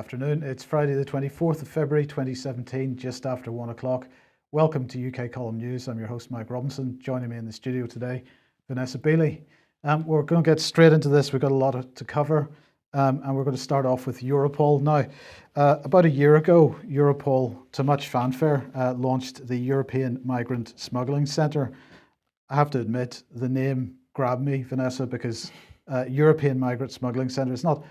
afternoon. It's Friday the 24th of February 2017, just after 1 o'clock. Welcome to UK Column News. I'm your host, Mike Robinson. Joining me in the studio today, Vanessa Beeley. We're going to get straight into this. We've got a lot to cover, and we're going to start off with Europol. Now, about a year ago, Europol, to much fanfare, launched the European Migrant Smuggling Centre. I have to admit, the name grabbed me, Vanessa, because European Migrant Smuggling Centre, it's not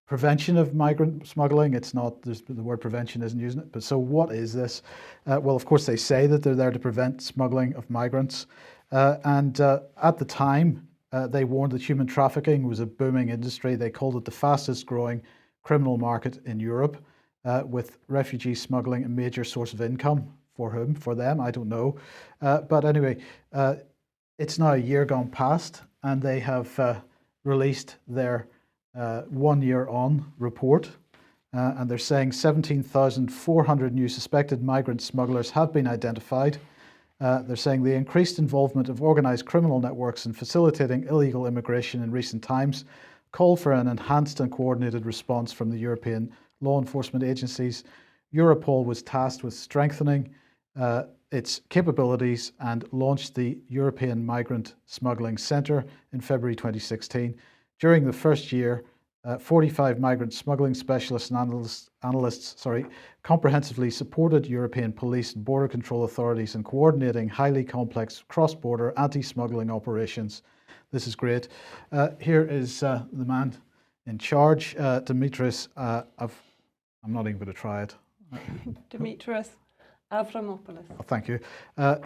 prevention of migrant smuggling. It's not, the word prevention isn't using it. But so what is this? Well, of course, they say that they're there to prevent smuggling of migrants. And at the time, they warned that human trafficking was a booming industry. They called it the fastest growing criminal market in Europe, with refugee smuggling a major source of income. For whom? For them? I don't know. But anyway, it's now a year gone past, and they have released their 1 year on report, and they're saying 17,400 new suspected migrant smugglers have been identified. They're saying the increased involvement of organised criminal networks in facilitating illegal immigration in recent times call for an enhanced and coordinated response from the European law enforcement agencies. Europol was tasked with strengthening its capabilities and launched the European Migrant Smuggling Centre in February 2016. During the first year, 45 migrant smuggling specialists and analysts comprehensively supported European police and border control authorities in coordinating highly complex cross-border anti-smuggling operations. This is great. Here is the man in charge, Dimitris. I'm not even going to try it. Dimitris Avramopoulos. Oh, thank you.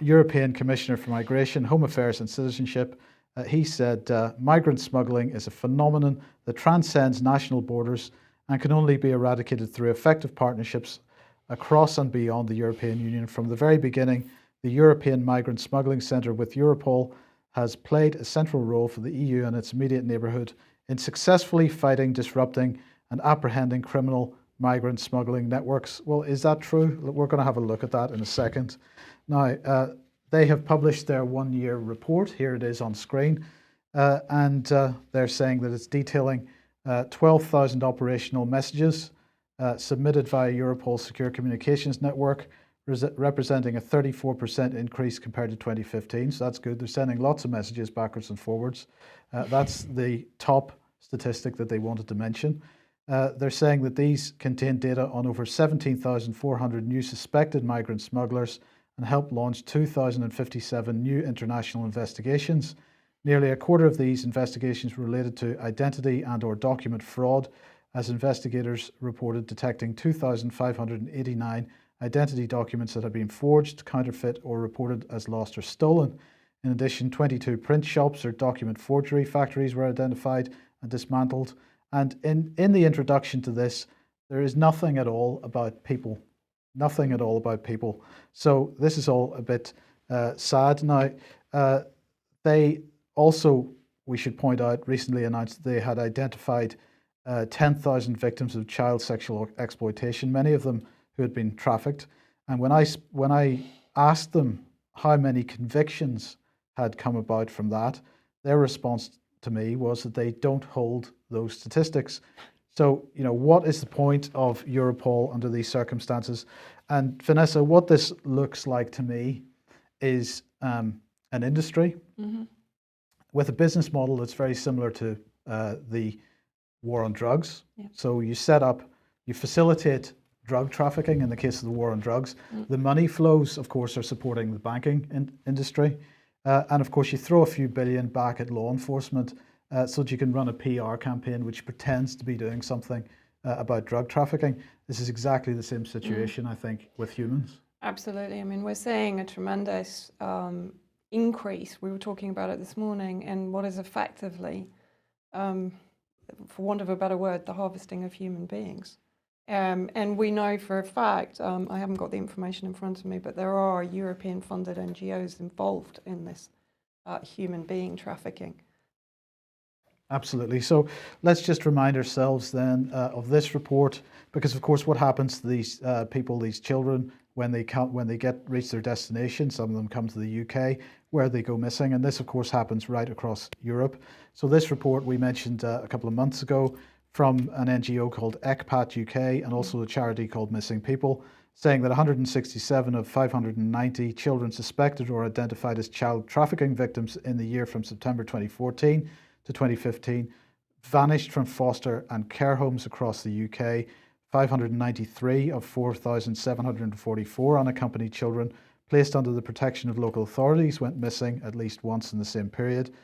European Commissioner for Migration, Home Affairs and Citizenship. He said, migrant smuggling is a phenomenon that transcends national borders and can only be eradicated through effective partnerships across and beyond the European Union. From the very beginning, the European Migrant Smuggling Centre with Europol has played a central role for the EU and its immediate neighbourhood in successfully fighting, disrupting and apprehending criminal migrant smuggling networks. Well, is that true? We're going to have a look at that in a second. Now, they have published their 1 year report. Here it is on screen. And they're saying that it's detailing 12,000 operational messages submitted via Europol's Secure Communications Network, representing a 34% increase compared to 2015. So that's good. They're sending lots of messages backwards and forwards. That's the top statistic that they wanted to mention. They're saying that these contain data on over 17,400 new suspected migrant smugglers and helped launch 2,057 new international investigations. Nearly a quarter of these investigations related to identity and or document fraud, as investigators reported detecting 2,589 identity documents that had been forged, counterfeit or reported as lost or stolen. In addition, 22 print shops or document forgery factories were identified and dismantled. And in the introduction to this, there is nothing at all about people. Nothing at all about people. So this is all a bit sad. Now, they also, we should point out, recently announced that they had identified 10,000 victims of child sexual exploitation, many of them who had been trafficked. And when I asked them how many convictions had come about from that, their response to me was that they don't hold those statistics. So, you know, what is the point of Europol under these circumstances? And Vanessa, what this looks like to me is an industry with a business model that's very similar to the war on drugs. Yeah. So you set up, you facilitate drug trafficking in the case of the war on drugs. The money flows, of course, are supporting the banking industry. And of course, you throw a few billion back at law enforcement so that you can run a PR campaign which pretends to be doing something about drug trafficking. This is exactly the same situation, I think, with humans. Absolutely. I mean, we're seeing a tremendous increase. We were talking about it this morning in what is effectively, for want of a better word, the harvesting of human beings. And we know for a fact, I haven't got the information in front of me, but there are European-funded NGOs involved in this human being trafficking. Absolutely. So let's just remind ourselves then of this report, because of course what happens to these people, these children, when they reach their destination, some of them come to the UK, where they go missing, and this of course happens right across Europe. So this report we mentioned a couple of months ago from an NGO called ECPAT UK and also a charity called Missing People, saying that 167 of 590 children suspected or identified as child trafficking victims in the year from September 2014 to 2015 vanished from foster and care homes across the UK. 593 of 4,744 unaccompanied children placed under the protection of local authorities went missing at least once in the same period.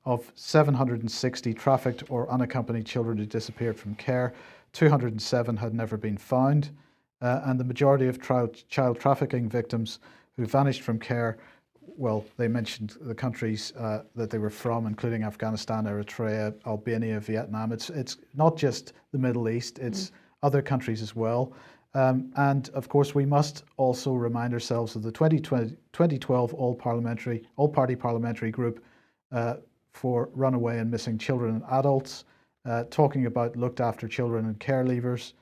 Of 760 trafficked or unaccompanied children who disappeared from care, 207 had never been found. And the majority of child trafficking victims who vanished from care, well, they mentioned the countries that they were from, including Afghanistan, Eritrea, Albania, Vietnam. It's not just the Middle East, it's other countries as well. And of course, we must also remind ourselves of the 2012 all-party parliamentary group for runaway and missing children and adults, talking about looked after children and care leavers.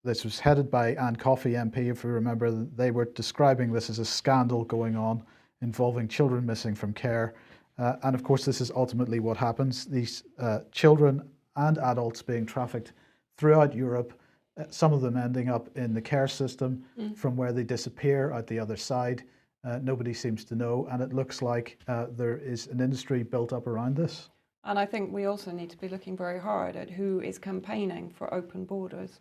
This was headed by Anne Coffey MP, if you remember. They were describing this as a scandal going on involving children missing from care. And of course, this is ultimately what happens. These children and adults being trafficked throughout Europe, some of them ending up in the care system from where they disappear out the other side. Nobody seems to know, and it looks like there is an industry built up around this. And I think we also need to be looking very hard at who is campaigning for open borders,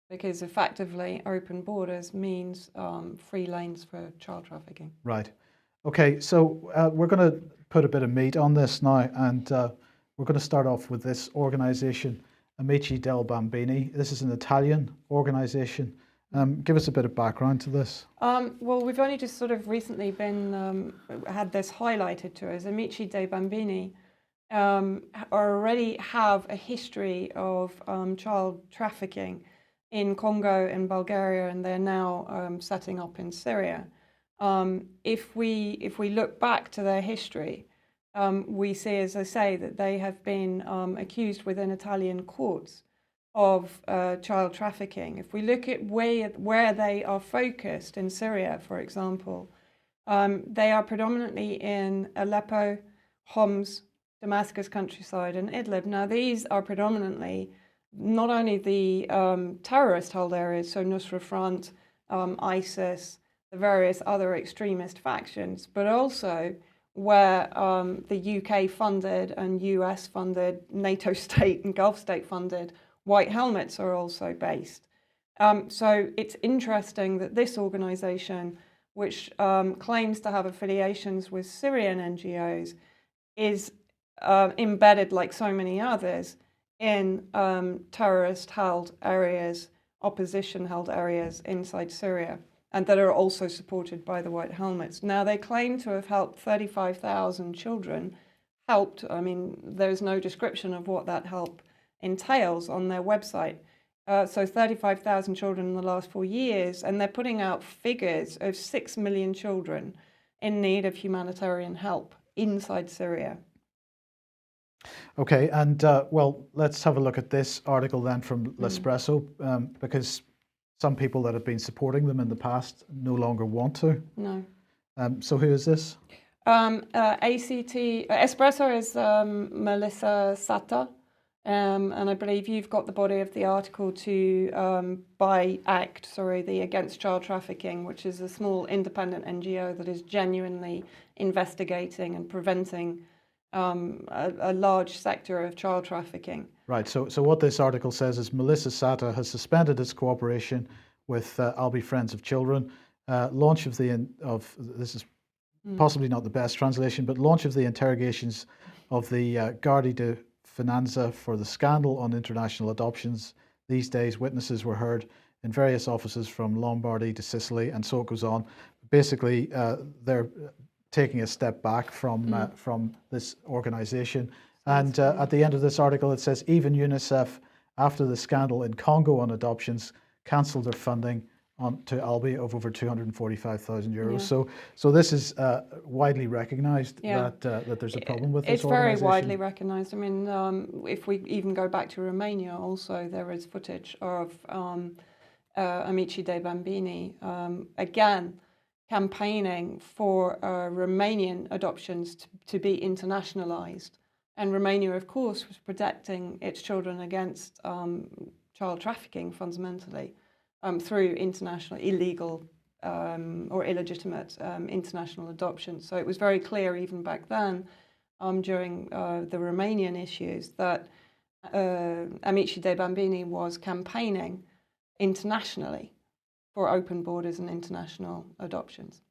because effectively open borders means free lanes for child trafficking. Right. Okay, so we're going to put a bit of meat on this now, and we're going to start off with this organisation, Amici del Bambini. This is an Italian organisation. Give us a bit of background to this. Well, we've only just sort of recently had this highlighted to us. Amici dei Bambini already have a history of child trafficking in Congo and Bulgaria, and they're now setting up in Syria. If we look back to their history, we see, as I say, that they have been accused within Italian courts of child trafficking. If we look at where they are focused in Syria, for example, they are predominantly in Aleppo, Homs, Damascus countryside, and Idlib. Now, these are predominantly not only the terrorist-held areas, so Nusra Front, ISIS, the various other extremist factions, but also where the UK-funded and US-funded, NATO state and Gulf state-funded White Helmets are also based. So it's interesting that this organisation, which claims to have affiliations with Syrian NGOs, is embedded, like so many others, in terrorist-held areas, opposition-held areas inside Syria, and that are also supported by the White Helmets. Now, they claim to have helped 35,000 children. Helped, I mean, there's no description of what that help entails on their website. So 35,000 children in the last 4 years, and they're putting out figures of 6 million children in need of humanitarian help inside Syria. Okay, and well, let's have a look at this article then from L'Espresso, because some people that have been supporting them in the past no longer want to. No. So who is this? Espresso is Melissa Sata, and I believe you've got the body of the article to the Against Child Trafficking, which is a small independent NGO that is genuinely investigating and preventing a large sector of child trafficking. Right, so what this article says is Melissa Sata has suspended its cooperation with I'll Be Friends of Children. Launch of this is possibly not the best translation, but launch of the interrogations of the Guardia di Finanza for the scandal on international adoptions. These days, witnesses were heard in various offices from Lombardy to Sicily, and so it goes on. Basically, they're taking a step back from this organisation. And at the end of this article, it says, even UNICEF, after the scandal in Congo on adoptions, cancelled their funding to Albi of over 245,000 euros. Yeah. So this is widely recognised that there's a problem with this organisation. It's very widely recognised. I mean, if we even go back to Romania, also there is footage of Amici dei Bambini, again, campaigning for Romanian adoptions to be internationalised And Romania, of course, was protecting its children against child trafficking fundamentally through international illegal or illegitimate international adoption. So it was very clear even back then during the Romanian issues that Amici dei Bambini was campaigning internationally for open borders and international adoptions.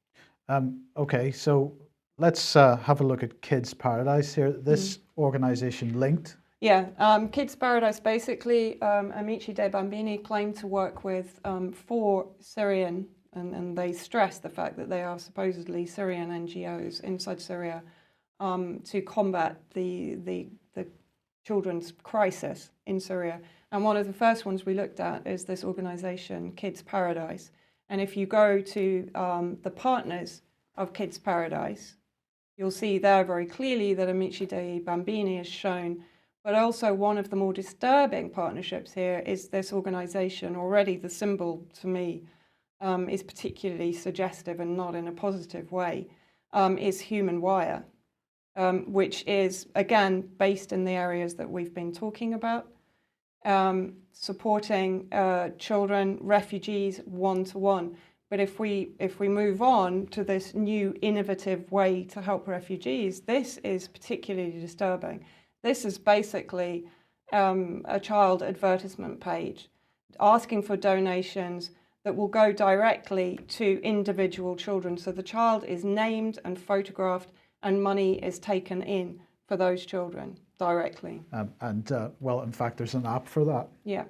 Okay, so let's have a look at Kids Paradise here. This organisation linked. Yeah, Kids Paradise, basically, Amici dei Bambini claim to work with 4 Syrian, and they stress the fact that they are supposedly Syrian NGOs inside Syria to combat the children's crisis in Syria. And one of the first ones we looked at is this organisation, Kids Paradise. And if you go to the partners of Kids Paradise, you'll see there very clearly that Amici dei Bambini is shown. But also one of the more disturbing partnerships here is this organisation. Already the symbol, to me, is particularly suggestive and not in a positive way, is Human Wire, which is, again, based in the areas that we've been talking about, supporting children, refugees, one-to-one. But if we move on to this new innovative way to help refugees, this is particularly disturbing. This is basically a child advertisement page asking for donations that will go directly to individual children. So the child is named and photographed and money is taken in for those children directly. Well, in fact, there's an app for that. Yeah.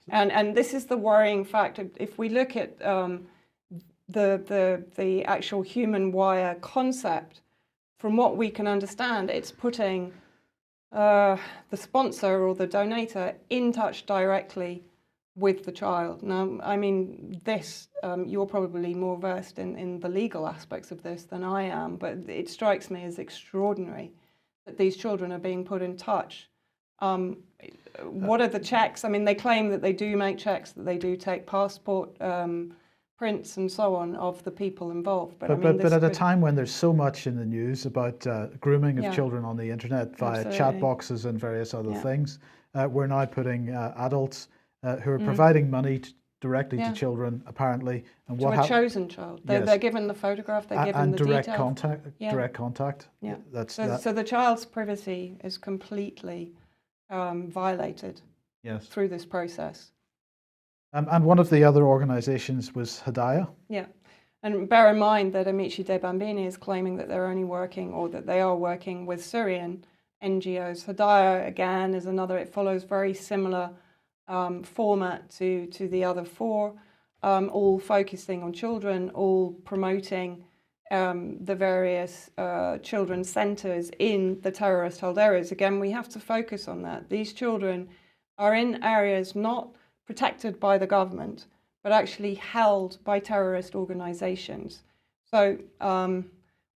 And this is the worrying fact. If we look at the actual Human Wire concept, from what we can understand, it's putting the sponsor or the donator in touch directly with the child. Now, I mean, this, you're probably more versed in the legal aspects of this than I am, but it strikes me as extraordinary that these children are being put in touch. What are the checks? I mean, they claim that they do make checks, that they do take passport prints and so on of the people involved. But at a time when there's so much in the news about grooming of children on the internet via chat boxes and various other things, we're now putting adults who are providing money directly to children, apparently. And to a chosen child. They're given the photograph, they're given the direct details. Direct contact. Yeah. So the child's privacy is completely violated through this process. And one of the other organisations was Hidayah. Yeah, and bear in mind that Amici dei Bambini is claiming that they're only working, or that they are working with Syrian NGOs. Hidayah, again, is another. It follows very similar format to the other 4, all focusing on children, all promoting the various children's centres in the terrorist-held areas. Again, we have to focus on that. These children are in areas not protected by the government, but actually held by terrorist organisations. So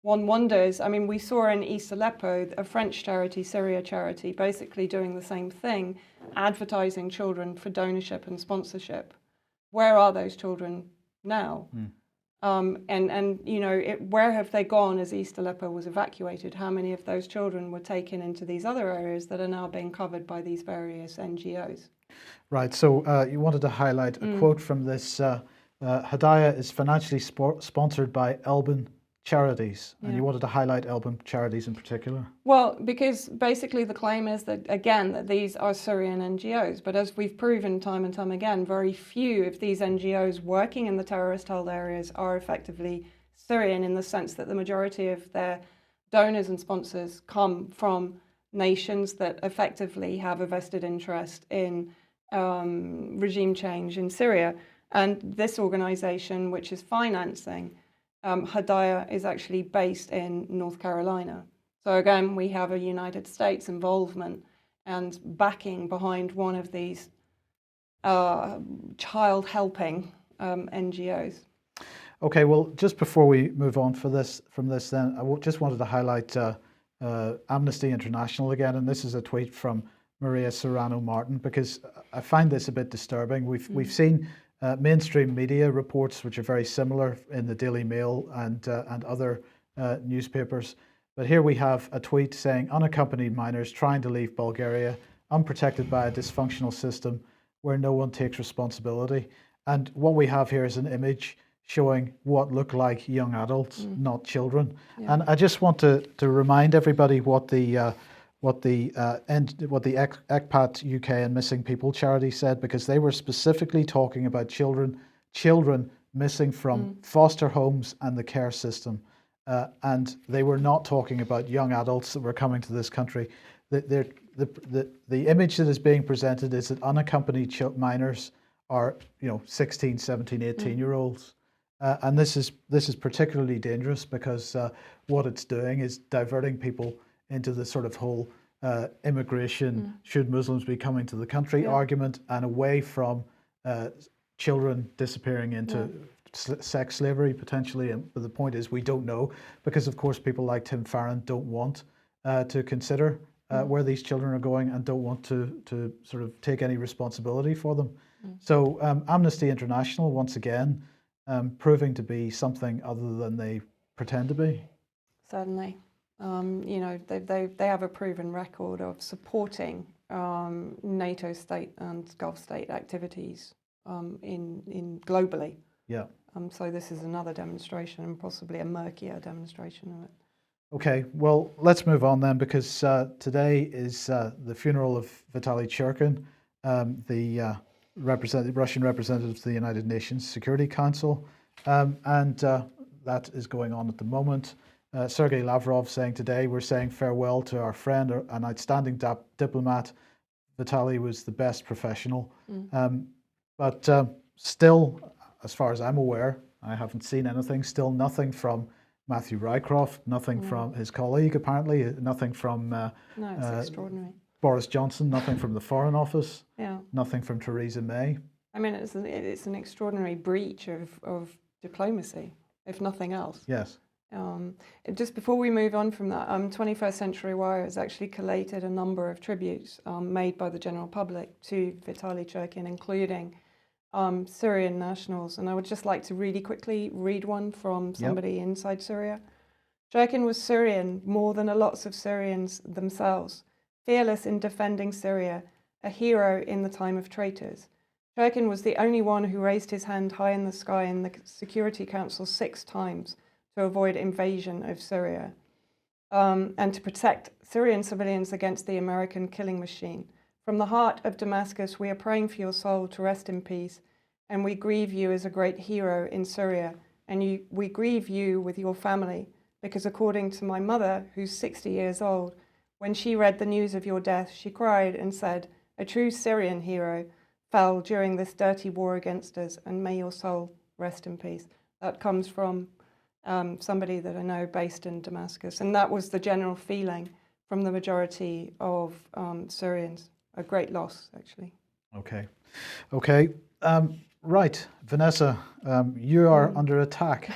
one wonders, I mean, we saw in East Aleppo, a French charity, Syria charity, basically doing the same thing, advertising children for donorship and sponsorship. Where are those children now? And you know, where have they gone as East Aleppo was evacuated? How many of those children were taken into these other areas that are now being covered by these various NGOs? Right, so you wanted to highlight a quote from this. Hidayah is financially sponsored by Elbin Charities, and you wanted to highlight Elbin Charities in particular. Well, because basically the claim is that, again, that these are Syrian NGOs, but as we've proven time and time again, very few of these NGOs working in the terrorist-held areas are effectively Syrian, in the sense that the majority of their donors and sponsors come from nations that effectively have a vested interest in regime change in Syria. And this organisation, which is financing Hidayah, is actually based in North Carolina. So again, we have a United States involvement and backing behind one of these child helping NGOs. Okay, well, just before we move on from this, then I just wanted to highlight Amnesty International again, and this is a tweet from Maria Serrano Martin, because I find this a bit disturbing. We've seen mainstream media reports which are very similar in the Daily Mail and other newspapers, But here we have a tweet saying unaccompanied minors trying to leave Bulgaria, unprotected by a dysfunctional system where no one takes responsibility. And what we have here is an image showing what look like young adults, not children. Yeah. And I just want to remind everybody what the ECPAT UK and Missing People charity said, because they were specifically talking about children missing from foster homes and the care system. And they were not talking about young adults that were coming to this country. The image that is being presented is that unaccompanied minors are 16, 17, 18-year-olds. And this is particularly dangerous because what it's doing is diverting people into the sort of whole immigration, should Muslims be coming to the country argument, and away from children disappearing into sex slavery potentially. But the point is we don't know, because of course people like Tim Farron don't want to consider where these children are going and don't want to sort of take any responsibility for them. So Amnesty International, once again, proving to be something other than they pretend to be. Certainly. They have a proven record of supporting NATO state and Gulf state activities in globally. Yeah. So this is another demonstration, and possibly a murkier demonstration of it. Okay, well, let's move on then, because today is the funeral of Vitaly Churkin, the Russian representative to the United Nations Security Council, and that is going on at the moment. Sergei Lavrov saying today, we're saying farewell to our friend, an outstanding diplomat. Vitaly was the best professional. But still, as far as I'm aware, I haven't seen anything, still nothing from Matthew Rycroft, nothing from his colleague apparently, nothing from No, it's extraordinary. Boris Johnson, nothing from the Foreign Office, Yeah. nothing from Theresa May. I mean, it's an extraordinary breach of diplomacy, if nothing else. Yes. Just before we move on from that, 21st Century Wire has actually collated a number of tributes made by the general public to Vitaly Churkin, including Syrian nationals. And I would just like to really quickly read one from somebody inside Syria. Churkin was Syrian more than a lots of Syrians themselves, fearless in defending Syria, a hero in the time of traitors. Churkin was the only one who raised his hand high in the sky in the Security Council 6 times to avoid invasion of Syria and to protect Syrian civilians against the American killing machine. From the heart of Damascus, we are praying for your soul to rest in peace, and we grieve you as a great hero in Syria, and we grieve you with your family, because according to my mother, who's 60 years old, when she read the news of your death, she cried and said, a true Syrian hero fell during this dirty war against us, and may your soul rest in peace. That comes from somebody that I know based in Damascus, and that was the general feeling from the majority of Syrians. A great loss, actually. Okay. Right, Vanessa, you are under attack.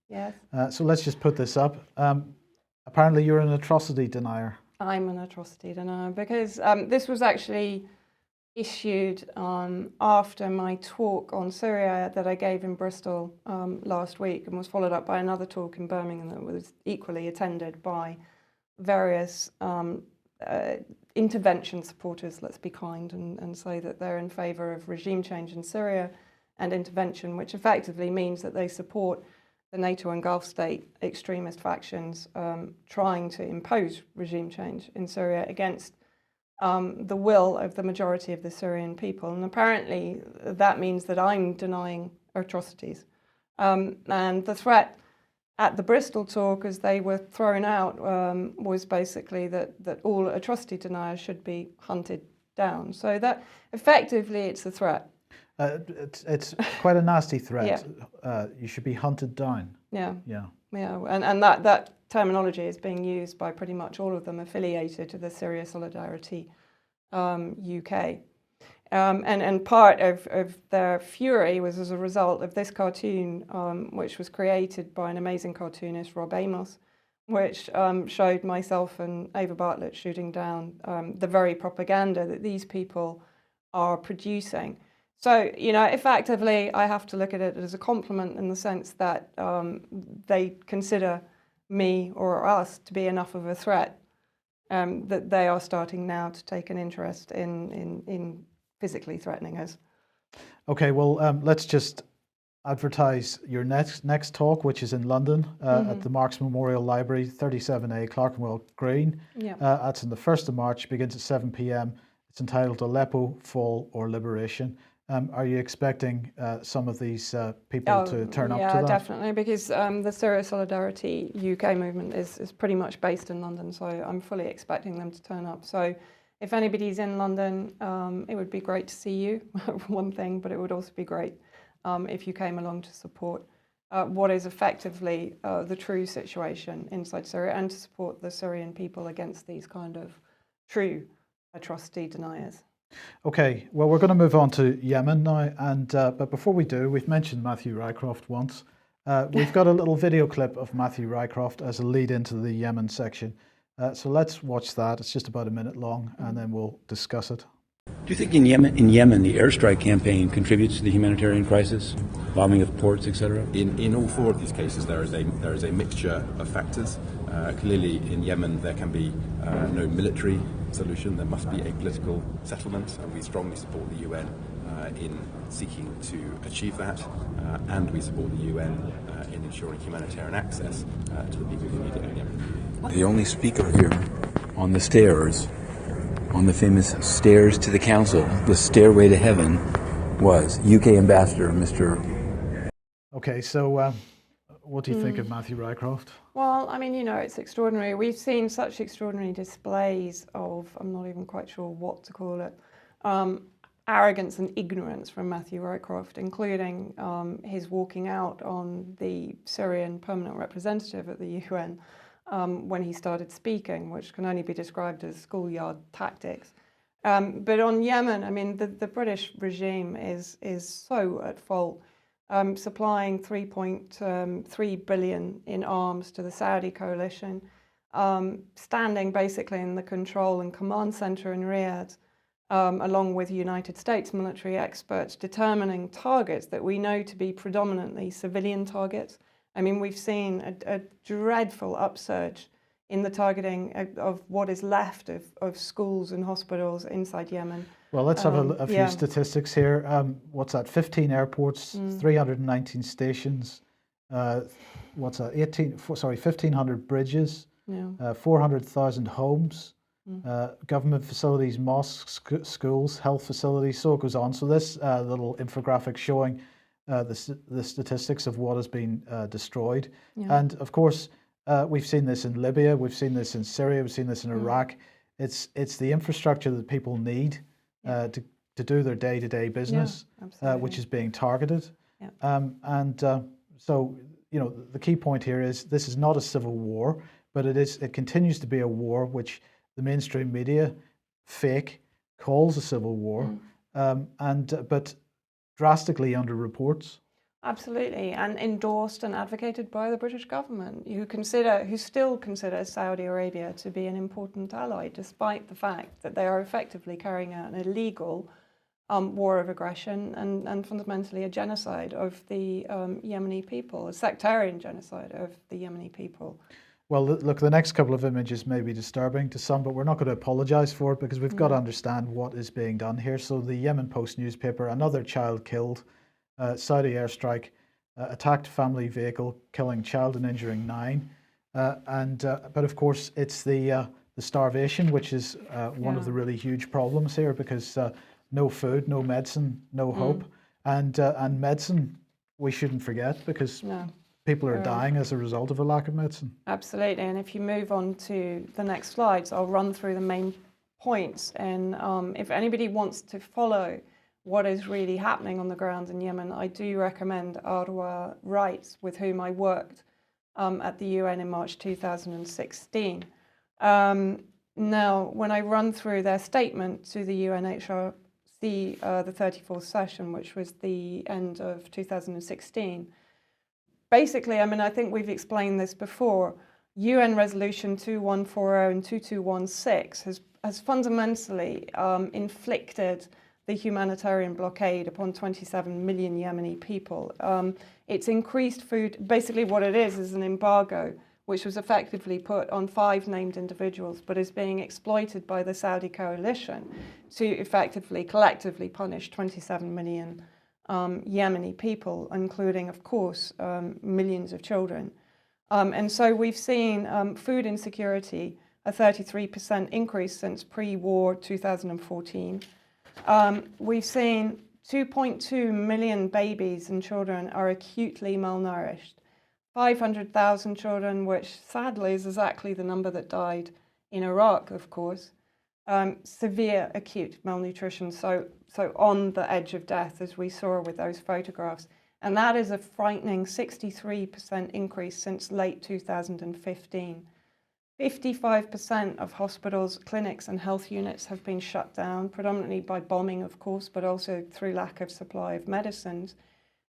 Yes. So let's just put this up. Apparently you're an atrocity denier. I'm an atrocity denier because this was actually issued after my talk on Syria that I gave in Bristol last week, and was followed up by another talk in Birmingham that was equally attended by various intervention supporters, let's be kind, and say that they're in favour of regime change in Syria and intervention, which effectively means that they support the NATO and Gulf state extremist factions trying to impose regime change in Syria against the will of the majority of the Syrian people. And apparently that means that I'm denying atrocities. And the threat at the Bristol talk, as they were thrown out, was basically that all atrocity deniers should be hunted down. So that effectively it's a threat. It's quite a nasty threat. You should be hunted down. Yeah. Yeah. Yeah, and that terminology is being used by pretty much all of them affiliated to the Syria Solidarity UK. And part of their fury was as a result of this cartoon, which was created by an amazing cartoonist, Rob Amos, which showed myself and Ava Bartlett shooting down the very propaganda that these people are producing. So, effectively, I have to look at it as a compliment in the sense that they consider me or us to be enough of a threat, that they are starting now to take an interest in physically threatening us. Okay, well, let's just advertise your next talk, which is in London at the Marx Memorial Library, 37A Clerkenwell Green. Yeah. That's on the 1st of March, begins at 7 p.m. It's entitled Aleppo, Fall or Liberation. Are you expecting some of these people to turn up to that? Yeah, definitely, because the Syria Solidarity UK movement is pretty much based in London, so I'm fully expecting them to turn up. So if anybody's in London, it would be great to see you, for one thing, but it would also be great if you came along to support what is effectively the true situation inside Syria, and to support the Syrian people against these kind of true atrocity deniers. Okay, well, we're going to move on to Yemen now, and but before we do, we've mentioned Matthew Rycroft once. We've got a little video clip of Matthew Rycroft as a lead into the Yemen section. So let's watch that. It's just about a minute long, and then we'll discuss it. Do you think in Yemen the airstrike campaign contributes to the humanitarian crisis, bombing of ports, etc.? In all four of these cases, there is a mixture of factors. Clearly, in Yemen, there can be no military solution. There must be a political settlement, and we strongly support the UN in seeking to achieve that, and we support the UN in ensuring humanitarian access to the people who need it in Yemen. The only speaker here on the stairs, on the famous stairs to the council, the stairway to heaven, was UK Ambassador Mr. Okay, so what do you think of Matthew Rycroft? Well, I mean, you know, it's extraordinary. We've seen such extraordinary displays of, I'm not even quite sure what to call it, arrogance and ignorance from Matthew Rycroft, including his walking out on the Syrian permanent representative at the UN when he started speaking, which can only be described as schoolyard tactics. But on Yemen, I mean, the British regime is so at fault, supplying 3.3 billion in arms to the Saudi coalition, standing basically in the control and command center in Riyadh, along with United States military experts, determining targets that we know to be predominantly civilian targets. I mean, we've seen a dreadful upsurge in the targeting of what is left of schools and hospitals inside Yemen. Well, let's have a few statistics here. What's that? 15 airports, 319 stations. What's that? 1,500 bridges, 400,000 homes, government facilities, mosques, schools, health facilities. So it goes on. So this little infographic showing the statistics of what has been destroyed. And of course, we've seen this in Libya, we've seen this in Syria, we've seen this in Iraq. It's the infrastructure that people need to do their day-to-day business, which is being targeted. So, you know, the key point here is this is not a civil war, but it continues to be a war which the mainstream media, fake, calls a civil war, but drastically underreports. Absolutely, and endorsed and advocated by the British government, who still consider Saudi Arabia to be an important ally, despite the fact that they are effectively carrying out an illegal war of aggression and fundamentally a genocide of the Yemeni people, a sectarian genocide of the Yemeni people. Well, look, the next couple of images may be disturbing to some, but we're not going to apologise for it because we've got to understand what is being done here. So the Yemen Post newspaper, another child killed, Saudi airstrike, attacked family vehicle, killing child and injuring 9. But of course, it's the starvation, which is one of the really huge problems here because no food, no medicine, no hope. And medicine, we shouldn't forget because people are dying as a result of a lack of medicine. Absolutely, and if you move on to the next slides, I'll run through the main points. And if anybody wants to follow what is really happening on the ground in Yemen, I do recommend Arwa Wrights, with whom I worked at the UN in March 2016. Now, when I run through their statement to the UNHRC, the 34th session, which was the end of 2016, basically, I mean, I think we've explained this before, UN Resolution 2140 and 2216 has fundamentally inflicted the humanitarian blockade upon 27 million Yemeni people. It's increased food. Basically what it is an embargo which was effectively put on 5 named individuals, but is being exploited by the Saudi coalition to effectively, collectively punish 27 million Yemeni people, including, of course, millions of children. And so we've seen food insecurity, a 33% increase since pre-war 2014. We've seen 2.2 million babies and children are acutely malnourished. 500,000 children, which sadly is exactly the number that died in Iraq, of course. Severe acute malnutrition, so on the edge of death, as we saw with those photographs. And that is a frightening 63% increase since late 2015. 55% of hospitals, clinics and health units have been shut down, predominantly by bombing, of course, but also through lack of supply of medicines.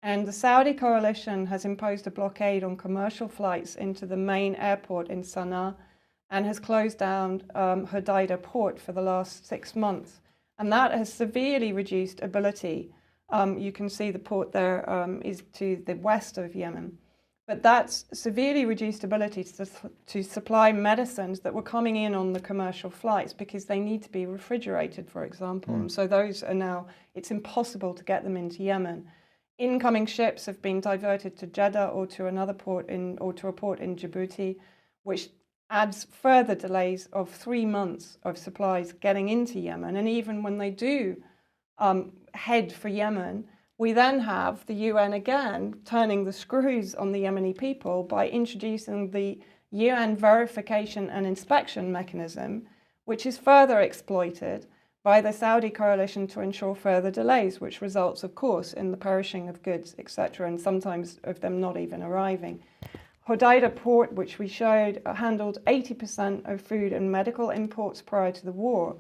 And the Saudi coalition has imposed a blockade on commercial flights into the main airport in Sana'a and has closed down Hodeidah port for the last 6 months. And that has severely reduced ability. You can see the port there is to the west of Yemen. But that's severely reduced ability to supply medicines that were coming in on the commercial flights because they need to be refrigerated, for example. And so those are now, it's impossible to get them into Yemen. Incoming ships have been diverted to Jeddah or to another port or to a port in Djibouti, which adds further delays of 3 months of supplies getting into Yemen. And even when they do head for Yemen, we then have the UN again turning the screws on the Yemeni people by introducing the UN verification and inspection mechanism, which is further exploited by the Saudi coalition to ensure further delays, which results, of course, in the perishing of goods, etc., and sometimes of them not even arriving. Hodeidah port, which we showed, handled 80% of food and medical imports prior to the war.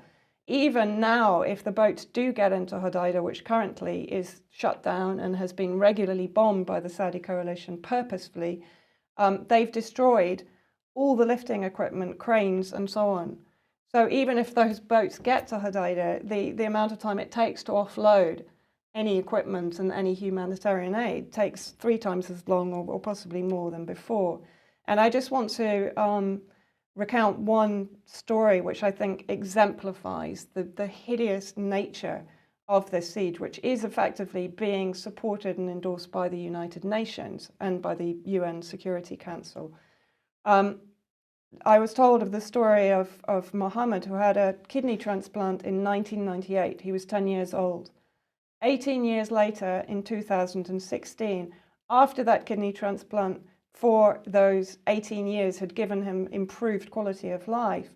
Even now, if the boats do get into Hodeidah, which currently is shut down and has been regularly bombed by the Saudi coalition purposefully, they've destroyed all the lifting equipment, cranes, and so on. So even if those boats get to Hodeidah, the amount of time it takes to offload any equipment and any humanitarian aid takes 3 times as long or possibly more than before. And I just want to recount one story which I think exemplifies the hideous nature of this siege, which is effectively being supported and endorsed by the United Nations and by the UN Security Council. I was told of the story of Mohammed, who had a kidney transplant in 1998. He was 10 years old. 18 years later, in 2016, after that kidney transplant, for those 18 years had given him improved quality of life.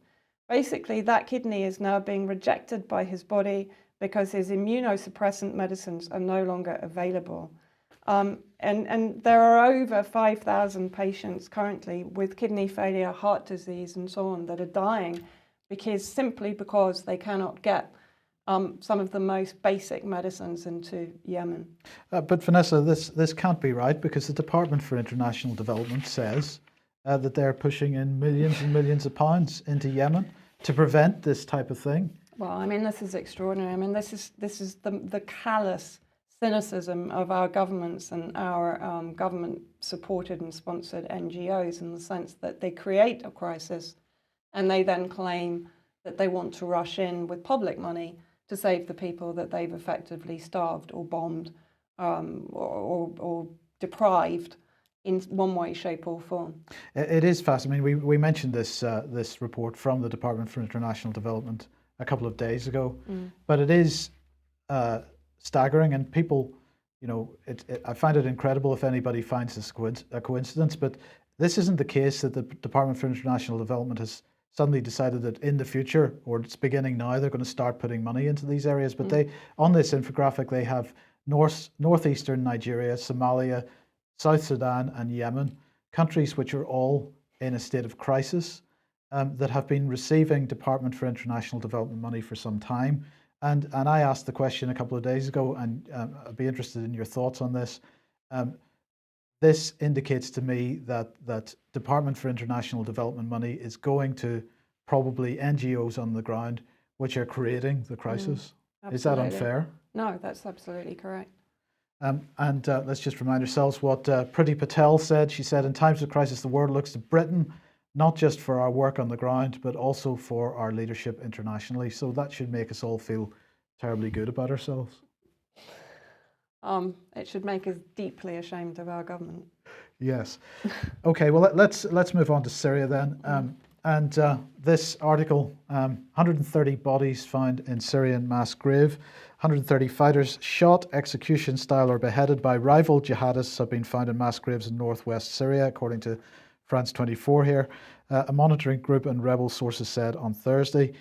Basically, that kidney is now being rejected by his body because his immunosuppressant medicines are no longer available. And there are over 5,000 patients currently with kidney failure, heart disease, and so on that are dying simply because they cannot get some of the most basic medicines into Yemen. But Vanessa, this can't be right, because the Department for International Development says that they're pushing in millions and millions of pounds into Yemen to prevent this type of thing. Well, I mean, this is extraordinary. I mean, this is the callous cynicism of our governments and our government-supported and sponsored NGOs, in the sense that they create a crisis and they then claim that they want to rush in with public money to save the people that they've effectively starved or bombed or deprived in one way, shape or form. It is fascinating. We mentioned this report from the Department for International Development a couple of days ago, but it is staggering, and people, I find it incredible if anybody finds this a coincidence, but this isn't the case that the Department for International Development has suddenly decided that in the future, or it's beginning now, they're going to start putting money into these areas. But they, on this infographic, they have northeastern Nigeria, Somalia, South Sudan and Yemen, countries which are all in a state of crisis, that have been receiving Department for International Development money for some time. And I asked the question a couple of days ago, and I'd be interested in your thoughts on this. This indicates to me that Department for International Development money is going to probably NGOs on the ground, which are creating the crisis. Is that unfair? No, that's absolutely correct. And let's just remind ourselves what Priti Patel said. She said, "In times of crisis, the world looks to Britain, not just for our work on the ground, but also for our leadership internationally." So that should make us all feel terribly good about ourselves. It should make us deeply ashamed of our government. Yes. Okay, well, let's move on to Syria then. And this article, 130 bodies found in Syrian mass grave. 130 fighters shot, execution style, or beheaded by rival jihadists have been found in mass graves in northwest Syria, according to France 24 here. A monitoring group and rebel sources said on Thursday.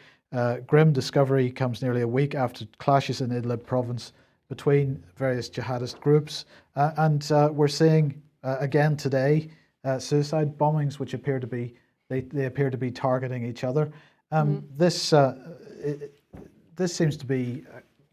Grim discovery comes nearly a week after clashes in Idlib province between various jihadist groups. And we're seeing, again today, suicide bombings, which appear to be, they appear to be targeting each other. This seems to be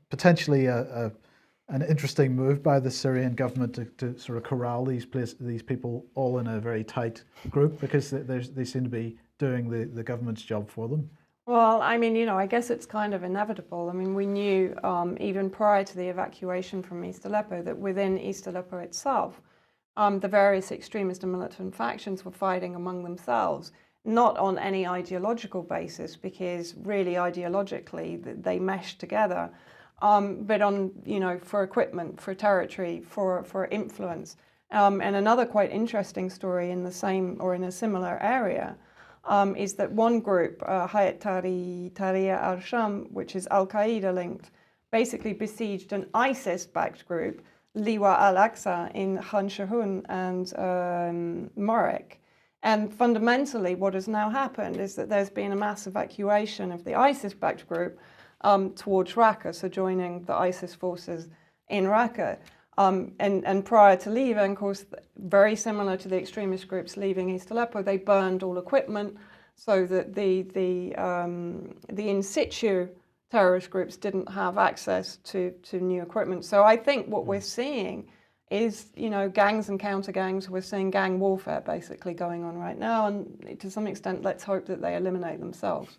potentially an interesting move by the Syrian government to sort of corral these people all in a very tight group, because they seem to be doing the government's job for them. Well, I mean, I guess it's kind of inevitable. I mean, we knew even prior to the evacuation from East Aleppo that within East Aleppo itself, the various extremist and militant factions were fighting among themselves, not on any ideological basis, because really ideologically they meshed together. But on, for equipment, for territory, for influence. And another quite interesting story in the same or in a similar area is that one group, Hayat Tahrir al-Sham, which is Al-Qaeda linked, basically besieged an ISIS-backed group, Liwa al-Aqsa, in Khan Shahun and Marek. And fundamentally what has now happened is that there's been a mass evacuation of the ISIS-backed group towards Raqqa, so joining the ISIS forces in Raqqa. And prior to leaving, of course, very similar to the extremist groups leaving East Aleppo, they burned all equipment so that the in situ terrorist groups didn't have access to new equipment. So I think what we're seeing is, gangs and counter gangs. We're seeing gang warfare basically going on right now, and to some extent, let's hope that they eliminate themselves.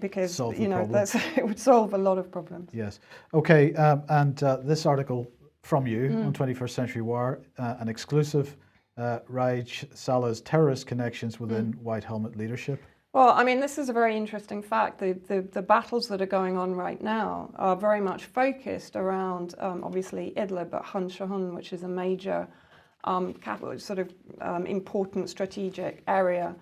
Because it would solve a lot of problems. Yes. Okay. And this article from you on 21st Century War, an exclusive, Raij Saleh's terrorist connections within White Helmet leadership. Well, I mean, this is a very interesting fact. The battles that are going on right now are very much focused around, obviously, Idlib, but Khan Shahun, which is a major, important strategic area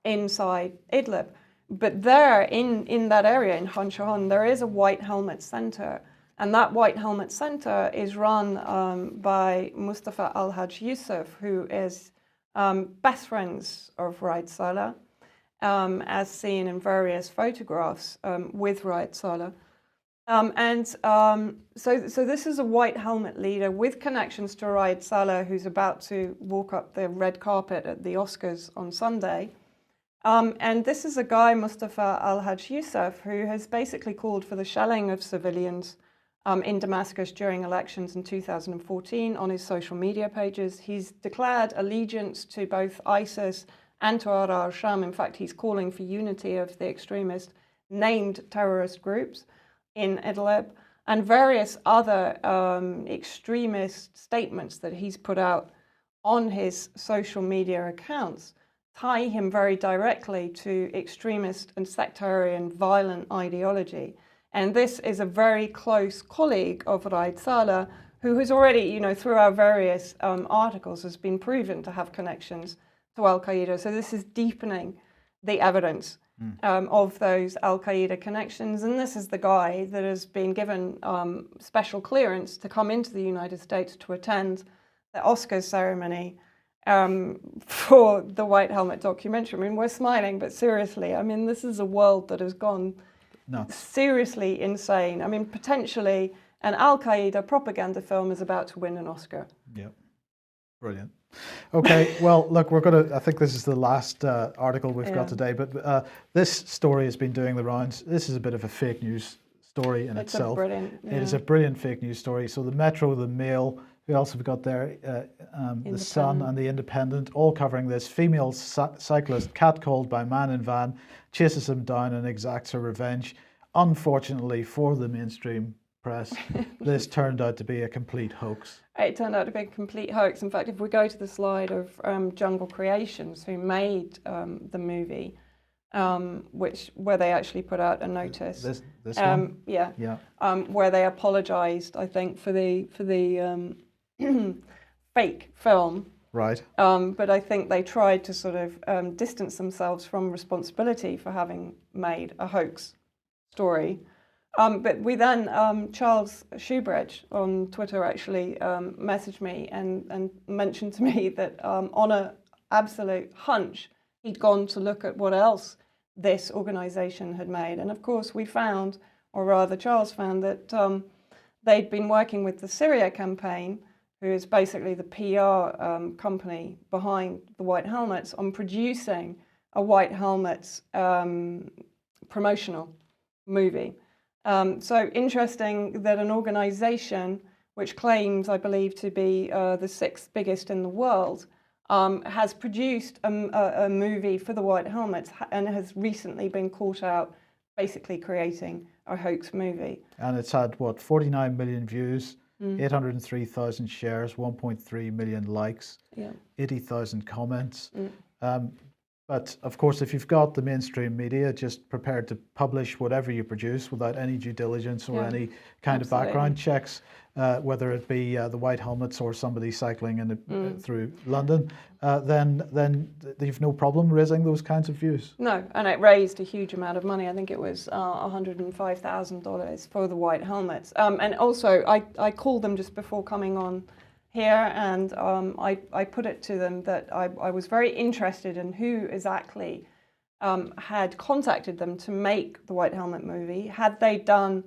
inside Idlib. But there, in that area, in Khan Shahun, there is a White Helmet Centre. And that White Helmet Centre is run by Mustafa Al-Haj Yusuf, who is best friends of Raij Saleh, as seen in various photographs with Raij Saleh. So this is a White Helmet leader with connections to Raij Saleh, who's about to walk up the red carpet at the Oscars on Sunday. And this is a guy, Mustafa Al-Haj Yusuf, who has basically called for the shelling of civilians in Damascus during elections in 2014 on his social media pages. He's declared allegiance to both ISIS and to al-Sham. In fact, he's calling for unity of the extremist named terrorist groups in Idlib, and various other extremist statements that he's put out on his social media accounts tie him very directly to extremist and sectarian violent ideology. And this is a very close colleague of Raij Saleh, who has already, through our various articles, has been proven to have connections to Al-Qaeda. So this is deepening the evidence of those Al-Qaeda connections. And this is the guy that has been given special clearance to come into the United States to attend the Oscars ceremony for the White Helmet documentary. I mean, we're smiling, but seriously, I mean, this is a world that has gone seriously insane. I mean, potentially an Al-Qaeda propaganda film is about to win an Oscar. Yep. Brilliant. Okay, well, look, I think this is the last article we've got today, but this story has been doing the rounds. This is a bit of a fake news story in itself. It is a brilliant fake news story. So the Metro, the Mail, who else have we got there? The Sun and the Independent, all covering this. Female cyclist catcalled by man in van, chases him down and exacts her revenge. Unfortunately for the mainstream press, this turned out to be a complete hoax. It turned out to be a complete hoax. In fact, if we go to the slide of Jungle Creations, who made the movie, where they actually put out a notice. This one? Yeah. Yeah. Where they apologised, I think, for the fake film. Right. But I think they tried to sort of distance themselves from responsibility for having made a hoax story. But we then, Charles Shoebridge on Twitter actually messaged me and mentioned to me that on an absolute hunch, he'd gone to look at what else this organisation had made. And of course we found, or rather Charles found, that they'd been working with the Syria campaign, who is basically the PR company behind the White Helmets, on producing a White Helmets promotional movie. So interesting that an organisation which claims, I believe, to be the 6th biggest in the world has produced a movie for the White Helmets and has recently been caught out basically creating a hoax movie. And it's had, what, 49 million views, 803,000 shares, 1.3 million likes, 80,000 comments. But of course, if you've got the mainstream media just prepared to publish whatever you produce without any due diligence or any kind of background checks, whether it be the White Helmets or somebody cycling through London, then you've no problem raising those kinds of views. No, and it raised a huge amount of money. I think it was $105,000 for the White Helmets. And also, I called them just before coming on here, and I put it to them that I was very interested in who exactly had contacted them to make the White Helmet movie. Had they gone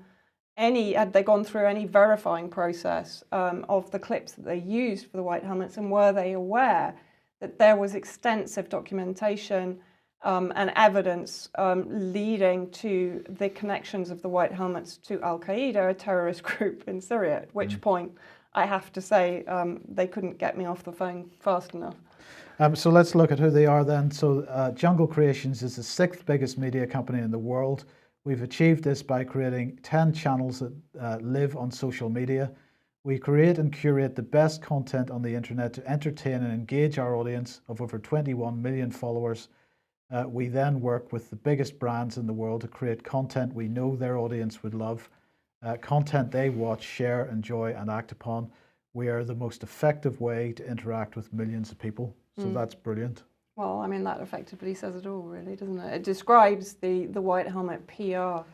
through any verifying process of the clips that they used for the White Helmets, and were they aware that there was extensive documentation and evidence leading to the connections of the White Helmets to Al-Qaeda, a terrorist group in Syria, at which point I have to say they couldn't get me off the phone fast enough. So let's look at who they are then. So Jungle Creations is the 6th biggest media company in the world. We've achieved this by creating 10 channels that live on social media. We create and curate the best content on the internet to entertain and engage our audience of over 21 million followers. We then work with the biggest brands in the world to create content we know their audience would love. Content they watch, share, enjoy, and act upon. We are the most effective way to interact with millions of people. So that's brilliant. Well, I mean, that effectively says it all, really, doesn't it? It describes the White Helmet PR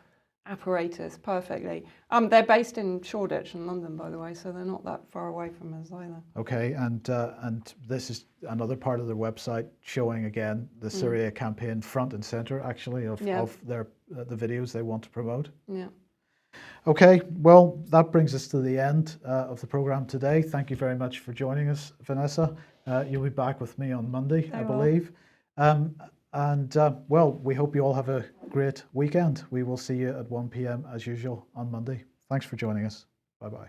apparatus perfectly. They're based in Shoreditch in London, by the way, so they're not that far away from us either. Okay, and this is another part of their website showing again the Syria campaign front and center, actually, of their the videos they want to promote. Yeah. Okay, well, that brings us to the end of the program today. Thank you very much for joining us, Vanessa. You'll be back with me on Monday, I believe. Well, we hope you all have a great weekend. We will see you at 1 p.m. as usual on Monday. Thanks for joining us. Bye-bye.